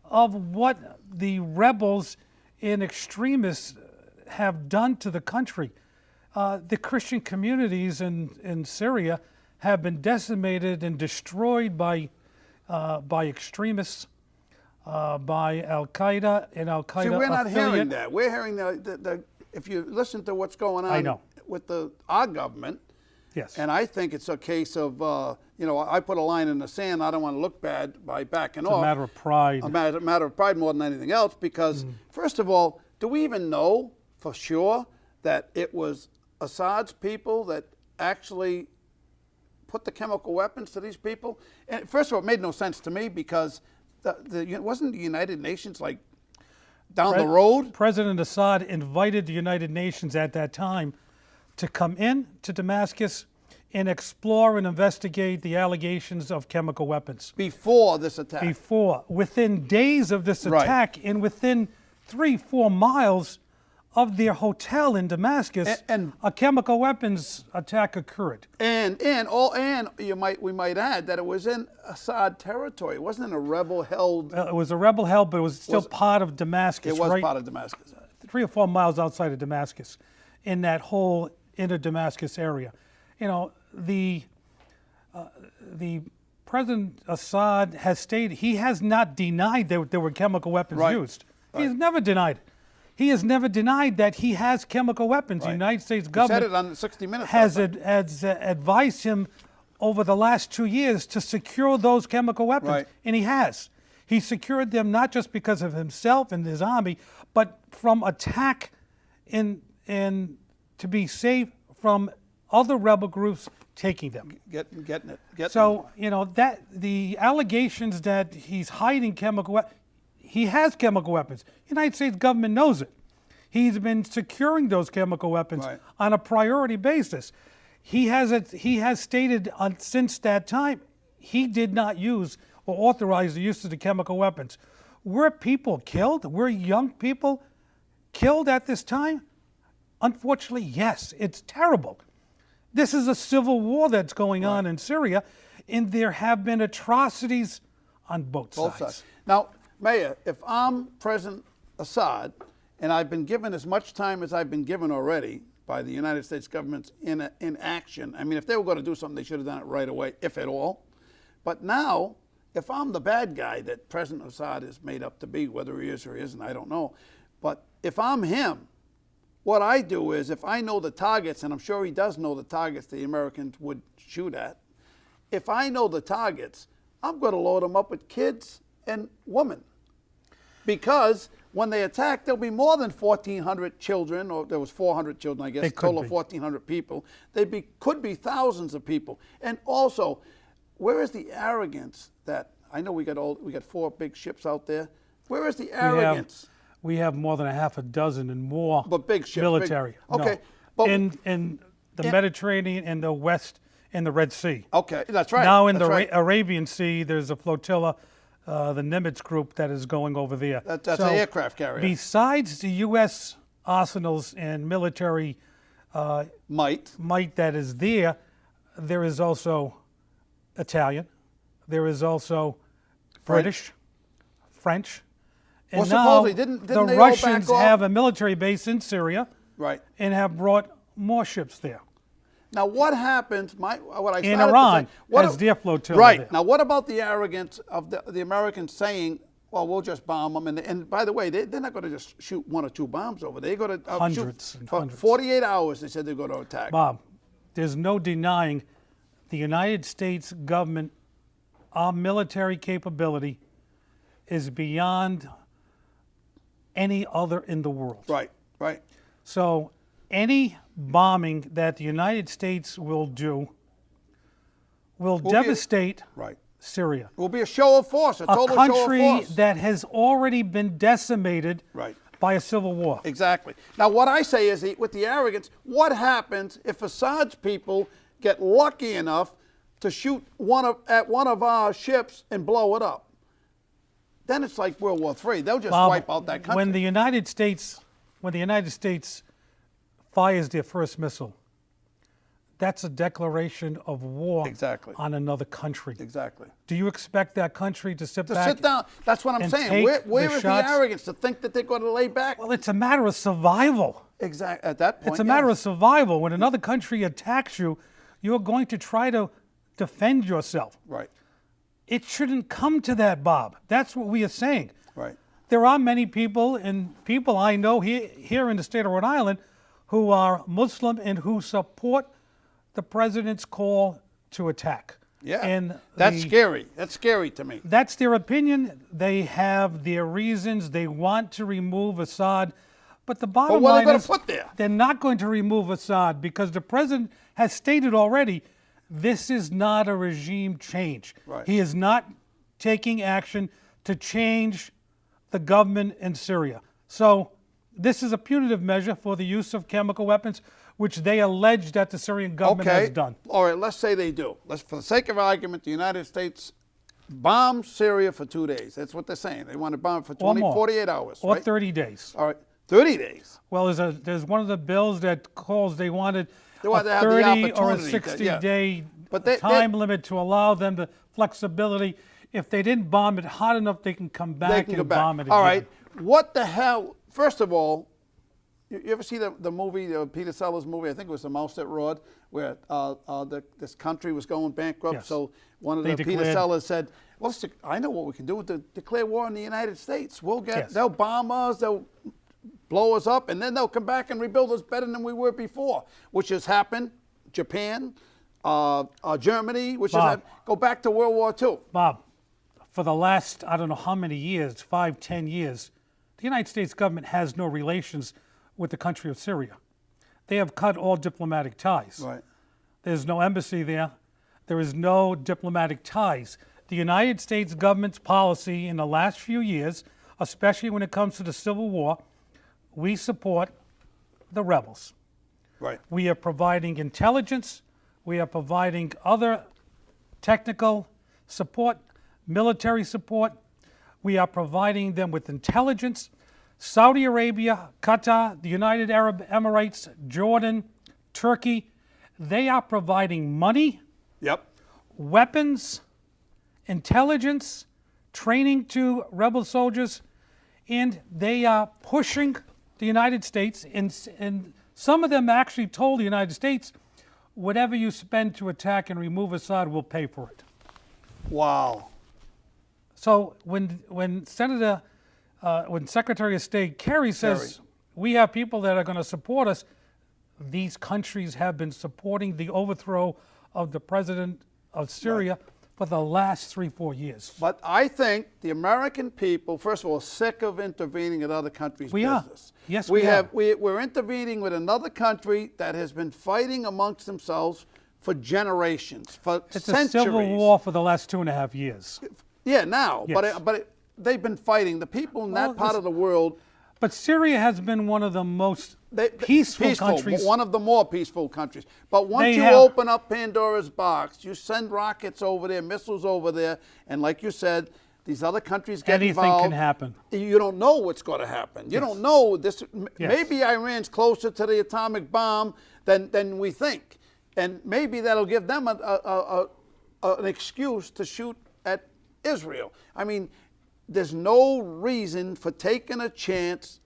of what the rebels and extremists have done to the country. The Christian communities in Syria have been decimated and destroyed by extremists, by Al-Qaeda and Al-Qaeda See, we're not affiliate. hearing that. We're hearing the if you listen to what's going on I know. with our government, Yes. and I think it's a case of, I put a line in the sand. I don't want to look bad by backing It's off. a matter of pride. A matter of pride more than anything else, because first of all, do we even know for sure that it was Assad's people that actually put the chemical weapons to these people? And first of all, it made no sense to me, because wasn't the United Nations like down the road? President Assad invited the United Nations at that time to come in to Damascus and explore and investigate the allegations of chemical weapons. Before this attack. Within days of this Right. attack, and within 3-4 miles of their hotel in Damascus, And a chemical weapons attack occurred. And we might add that it was in Assad territory. It wasn't in a rebel-held. It was a rebel held, but it was still part of Damascus. It was right, part of Damascus. 3 or 4 miles outside of Damascus, in that whole inner Damascus area. The President Assad has stated he has not denied that there were chemical weapons Right. used. He has never denied it. He has never denied that he has chemical weapons. The Right. United States He said government it on 60 Minutes. has last night. advised him over the last 2 years to secure those chemical weapons, Right. and he has. He secured them not just because of himself and his army, but from attack and to be safe from other rebel groups taking them. Getting it. So, that the allegations that he's hiding chemical weapons, he has chemical weapons. The United States government knows it. He's been securing those chemical weapons Right. on a priority basis. He has stated since that time he did not use or authorize the use of the chemical weapons. Were people killed? Were young people killed at this time? Unfortunately, yes. It's terrible. This is a civil war that's going on in Syria, and there have been atrocities on both sides. Now, Mayor, if I'm President Assad, and I've been given as much time as I've been given already by the United States government in action, I mean, if they were going to do something, they should have done it right away, if at all. But now, if I'm the bad guy that President Assad is made up to be, whether he is or he isn't, I don't know. But if I'm him, what I do is, if I know the targets, and I'm sure he does know the targets the Americans would shoot at, if I know the targets, I'm going to load them up with kids and women. Because when they attack, there'll be more than 1,400 children, or there was 400 children, I guess, total of 1,400 people. Could be thousands of people. And also, where is the arrogance that, I know we got 4 big ships out there. Where is the arrogance? We have more than a half a dozen and more But big ships, military. big- okay, No. but- in the Mediterranean and the West and the Red Sea. Okay, that's right. Now in that's the right. Arabian Sea, there's a flotilla, the Nimitz group, that is going over there. That's an aircraft carrier. Besides the U.S. arsenals and military Might. that is there is also Italian. There is also British, French. And Well, now supposedly, didn't the they all back Russians off? have a military base in Syria Right. and have brought more ships there. Now, what happens? What I In started Iran to say, what has their flotilla Right. there. Now, what about the arrogance of the Americans saying, "Well, we'll just bomb them"? And by the way, they're not going to just shoot 1 or 2 bombs over there. They're going to Hundreds shoot and for hundreds. 48 hours. They said they're going to attack. Bob, there's no denying the United States government, our military capability is beyond any other in the world. Right. Right. So any bombing that the United States will do will be- devastate Right. Syria, It will be a show of force, a a total show of country force. that has already been decimated Right. by a civil war. Exactly. Now, what I say is, with the arrogance, what happens if Assad's people get lucky enough to shoot at one of our ships and blow it up? Then it's like World War III. They'll just Bob, wipe out that country. When the United States fires their first missile, that's a declaration of war Exactly. on another country. Exactly. Do you expect that country to sit To back? sit down. That's what I'm and saying. take Where the is shots? the arrogance to think that they're going to lay back? Well, it's a matter of survival. Exactly. At that point, It's a matter of yes. survival. When another country attacks you, you're going to try to defend yourself. Right. It shouldn't come to that, Bob. That's what we are saying. Right. There are many people, and people I know here in the state of Rhode Island, who are Muslim and who support the president's call to attack. Yeah. And That's scary. That's scary to me. That's their opinion. They have their reasons. They want to remove Assad. But the bottom what are they line gonna is put there? they're not going to remove Assad because the president has stated already this is not a regime change. Right. He is not taking action to change the government in Syria. So this is a punitive measure for the use of chemical weapons, which they allege that the Syrian government Okay. has done. All right. Let's say they do. For the sake of argument, the United States bombs Syria for 2 days. That's what they're saying. They want to bomb it for Or 20, more. 48 hours. Or right? 30 days. All right. 30 days. Well, there's one of the bills that calls they wanted They want a to have the 30 or a opportunity to- 60-day But they- time limit to allow them the flexibility. If they didn't bomb it hot enough, they can come back They can go and back. bomb it again. All right. What the hell? First of all, you ever see the movie, Peter Sellers movie? I think it was The Mouse That Roared, where this country was going bankrupt. Yes. So one of They the Peter declared- Sellers said, "Well, I know what we can do with declare war on the United States. Yes. They'll bomb us. They'll blow us up, and then they'll come back and rebuild us better than we were before," which has happened. Japan, Germany, which has Bob. happened. Go back to World War II. Bob, for the last, I don't know how many years, 5, 10 years, the United States government has no relations with the country of Syria. They have cut all diplomatic ties. Right. There's no embassy there. There is no diplomatic ties. The United States government's policy in the last few years, especially when it comes to the Civil War, we support the rebels. Right. We are providing intelligence. We are providing other technical support, military support. We are providing them with intelligence. Saudi Arabia, Qatar, the United Arab Emirates, Jordan, Turkey, they are providing money, Yep. weapons, intelligence, training to rebel soldiers, and they are pushing the United States, and some of them actually told the United States, whatever you spend to attack and remove Assad, we'll pay for it. Wow. So when Secretary of State Kerry says we have people that are going to support us, these countries have been supporting the overthrow of the president of Syria for the last 3-4 years. But I think the American people, first of all, are sick of intervening in other countries' We are. business. Yes, we are. We're intervening with another country that has been fighting amongst themselves for generations, for It's centuries. a civil war for the last 2.5 years. Yeah, now, Yes. but they've been fighting. The people in Well, that part this- of the world, But Syria has been one of the most peaceful countries. one of the more peaceful countries. But once They you have- open up Pandora's box, you send rockets over there, missiles over there, and like you said, these other countries get Anything involved. can happen. You don't know what's going to happen. You don't know this. Yes. Maybe Iran's closer to the atomic bomb than we think, and maybe that'll give them an excuse to shoot at Israel. I mean, there's no reason for taking a chance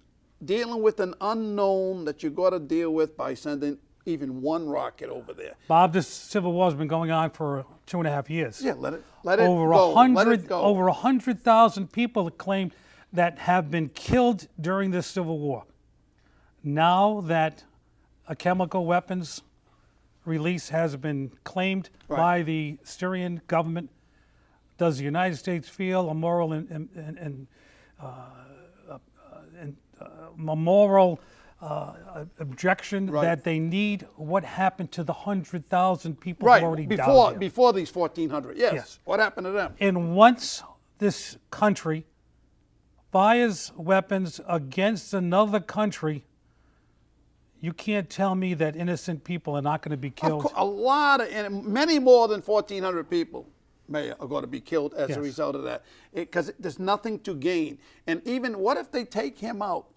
dealing with an unknown that you got to deal with by sending even one rocket over there. Bob, this civil war has been going on for 2.5 years. Yeah, let it Over go. Let it go. Over 100,000 people claimed that have been killed during this civil war. Now that a chemical weapons release has been claimed by the Syrian government, does the United States feel a moral objection that they need what happened to the 100,000 people who already died? Before these 1,400, yes. What happened to them? And once this country fires weapons against another country, you can't tell me that innocent people are not going to be killed. Many more than 1,400 people are going to be killed as a result of that, because there's nothing to gain. And even what if they take him out?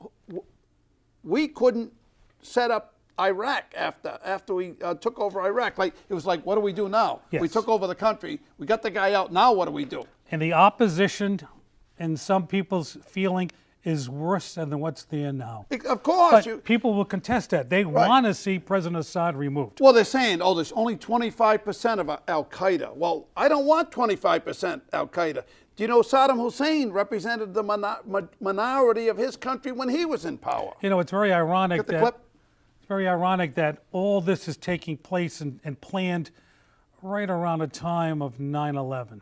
We couldn't set up Iraq after we took over Iraq. It was like, what do we do now? Yes. We took over the country. We got the guy out. Now what do we do? And the opposition, in some people's feeling, is worse than what's there now. Of course. But people will contest that. They want to see President Assad removed. Well, they're saying, there's only 25% of Al-Qaeda. Well, I don't want 25% Al-Qaeda. Do you know Saddam Hussein represented the minority of his country when he was in power? You know, it's very ironic Get the clip? It's very ironic that all this is taking place and planned right around the time of 9/11.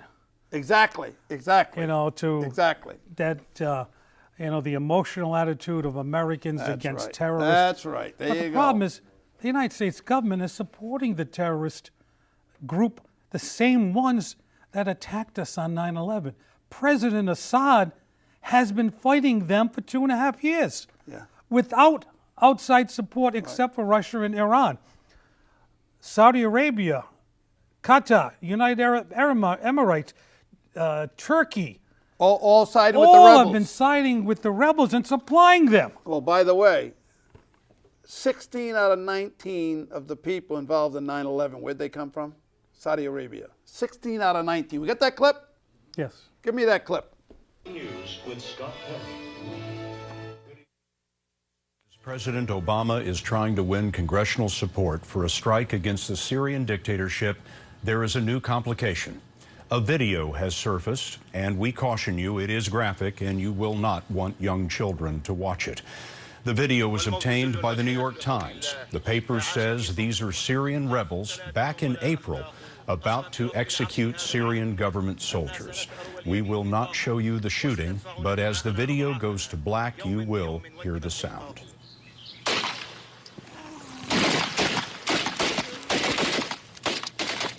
Exactly. You know, exactly. That the emotional attitude of Americans against terrorists. That's right. There you go. The problem is the United States government is supporting the terrorist group, the same ones that attacked us on 9/11. President Assad has been fighting them for 2.5 years without outside support except for Russia and Iran. Saudi Arabia, Qatar, United Arab Emirates, Turkey, all sided with the rebels. All have been siding with the rebels and supplying them. Well, by the way, 16 out of 19 of the people involved in 9/11, where'd they come from? Saudi Arabia. 16 out of 19. We got that clip? Yes. Give me that clip. News with Scott Pelley. President Obama is trying to win congressional support for a strike against the Syrian dictatorship. There is a new complication. A video has surfaced, and we caution you, it is graphic, and you will not want young children to watch it. The video was obtained by the New York Times. The paper says these are Syrian rebels back in April about to execute Syrian government soldiers. We will not show you the shooting, but as the video goes to black, you will hear the sound.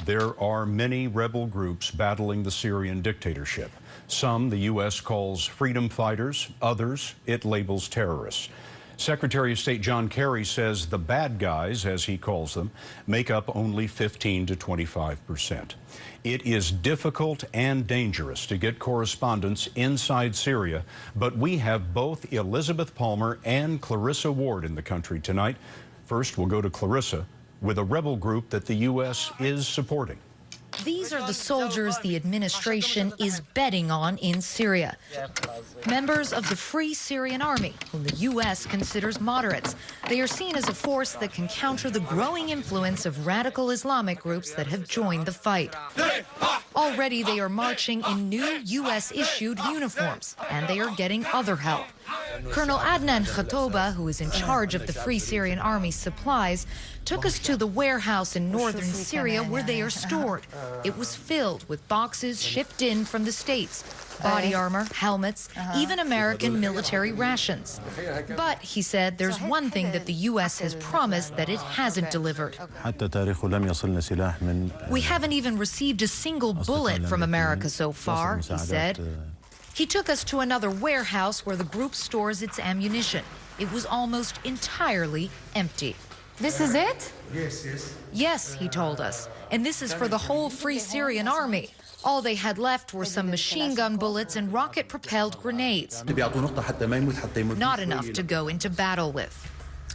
There are many rebel groups battling the Syrian dictatorship. Some the U.S. calls freedom fighters, others it labels terrorists. Secretary of State John Kerry says the bad guys, as he calls them, make up only 15 to 25%. It is difficult and dangerous to get correspondents inside Syria, but we have both Elizabeth Palmer and Clarissa Ward in the country tonight. First, we'll go to Clarissa with a rebel group that the U.S. is supporting. These are the soldiers the administration is betting on in Syria. Members of the Free Syrian Army, whom the U.S. considers moderates. They are seen as a force that can counter the growing influence of radical Islamic groups that have joined the fight. Already they are marching in new U.S.-issued uniforms, and they are getting other help. Colonel Adnan Khatoba, who is in charge of the Free Syrian Army's supplies, took us to the warehouse in northern Syria where they are stored. It was filled with boxes shipped in from the States. Body armor, helmets, even American military rations. But, he said, there's one thing that the U.S. has promised that it hasn't delivered. We haven't even received a single bullet from America so far, he said. He took us to another warehouse where the group stores its ammunition. It was almost entirely empty. This is it? Yes, he told us. And this is for the whole Free Syrian Army. All they had left were some machine gun bullets and rocket-propelled grenades. Not enough to go into battle with.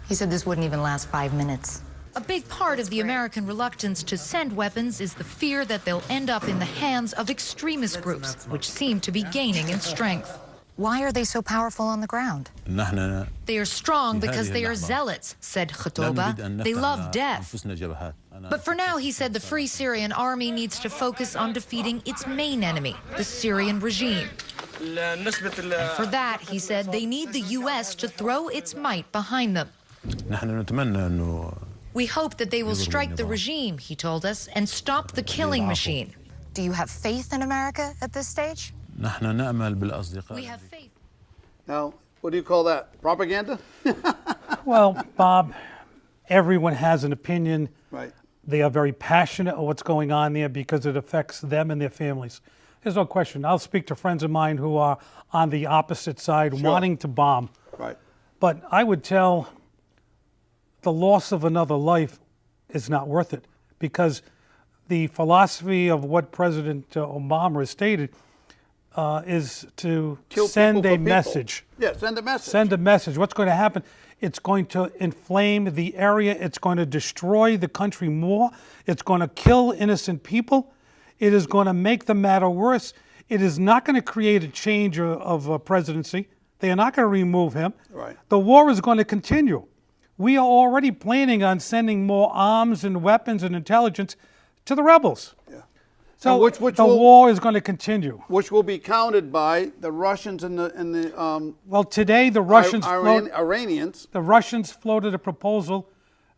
He said this wouldn't even last 5 minutes. A big part of the American reluctance to send weapons is the fear that they'll end up in the hands of extremist groups, which seem to be gaining in strength. Why are they so powerful on the ground? They are strong because they are zealots, said Khatoba. They love death. But for now, he said the Free Syrian Army needs to focus on defeating its main enemy, the Syrian regime. And for that, he said, they need the U.S. to throw its might behind them. We hope that they will strike the regime, he told us, and stop the killing machine. Do you have faith in America at this stage? We have faith. Now, what do you call that? Propaganda? Well, Bob, everyone has an opinion. Right. They are very passionate of what's going on there because it affects them and their families. There's no question. I'll speak to friends of mine who are on the opposite side, wanting to bomb. Right. But I would tell the loss of another life is not worth it, because the philosophy of what President Obama has stated is to send a message. Yeah, send a message. Send a message. What's going to happen? It's going to inflame the area. It's going to destroy the country more. It's going to kill innocent people. It is going to make the matter worse. It is not going to create a change of a presidency. They are not going to remove him. Right. The war is going to continue. We are already planning on sending more arms and weapons and intelligence to the rebels. Yeah. So the war is going to continue. Which will be counted by the Russians and the well, today the Russians Iranians. The Russians floated a proposal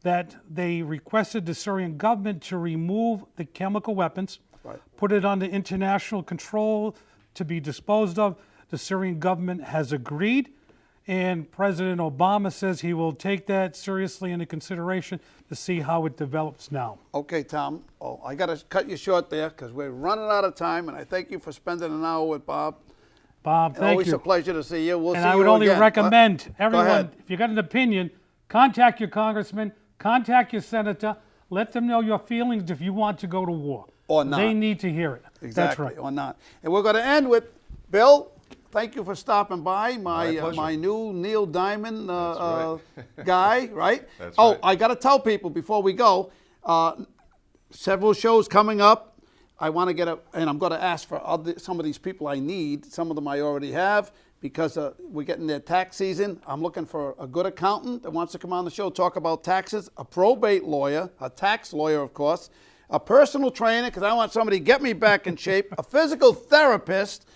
that they requested the Syrian government to remove the chemical weapons, put it under international control to be disposed of. The Syrian government has agreed, and President Obama says he will take that seriously into consideration to see how it develops now. Okay, Tom. Oh, I got to cut you short there because we're running out of time, and I thank you for spending an hour with Bob. Bob, thank always you. Always a pleasure to see you. We'll see you again. And I would only recommend everyone, Go ahead. if you got an opinion, contact your congressman, contact your senator, let them know your feelings if you want to go to war. Or not. They need to hear it. Exactly, That's right. or not. And we're going to end with Bill. Thank you for stopping by. My new Neil Diamond guy, right? That's right. I got to tell people before we go, several shows coming up. I want to get and I'm going to ask for some of these people I need. Some of them I already have because we're getting their tax season. I'm looking for a good accountant that wants to come on the show, talk about taxes, a probate lawyer, a tax lawyer, of course, a personal trainer because I want somebody to get me back in shape, a physical therapist,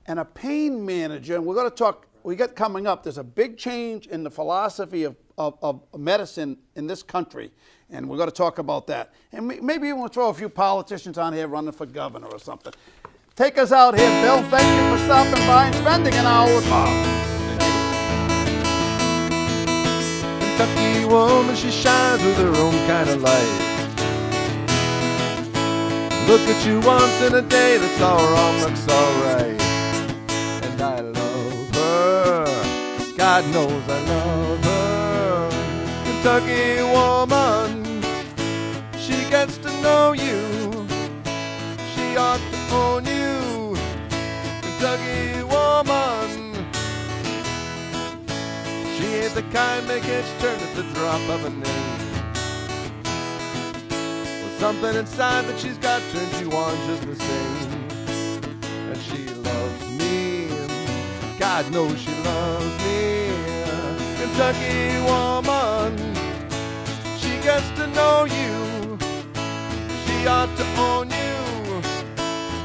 and a pain manager. And we're going to talk, we got coming up, there's a big change in the philosophy of medicine in this country. And we're going to talk about that. And maybe we'll throw a few politicians on here running for governor or something. Take us out here, Bill. Thank you for stopping by and spending an hour with Bob. Kentucky woman, she shines with her own kind of light. Look at you once in a day, that's all wrong, looks alright. And I love her, God knows I love her. Kentucky woman, she gets to know you, she ought to own you. Kentucky woman, she ain't the kind that gets turned at the drop of a name. With something inside that she's got turns you on just the same. And she loves me, God knows she loves me. Kentucky woman, she gets to know you, she ought to own you.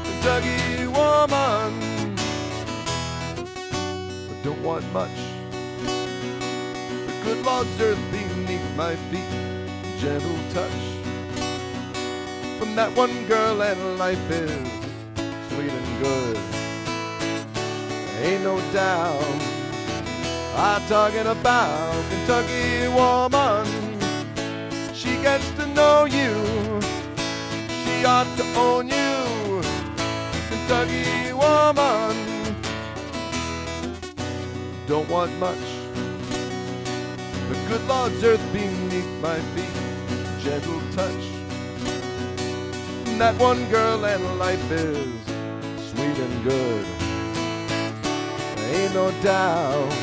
Kentucky woman, but don't want much. The good Lord's earth beneath my feet, gentle touch from that one girl, and life is sweet and good. Ain't no doubt I'm talking about Kentucky woman. She gets to know you, she ought to own you. Kentucky woman, don't want much. The good Lord's earth beneath my feet, gentle touch from that one girl, and life is sweet and good. Ain't no doubt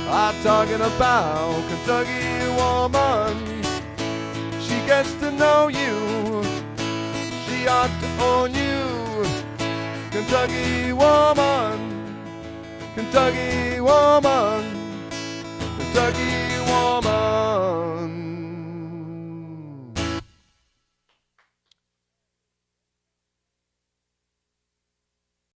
I'm talking about Kentucky woman. gets to know you, she ought to own you. Kentucky woman, Kentucky woman.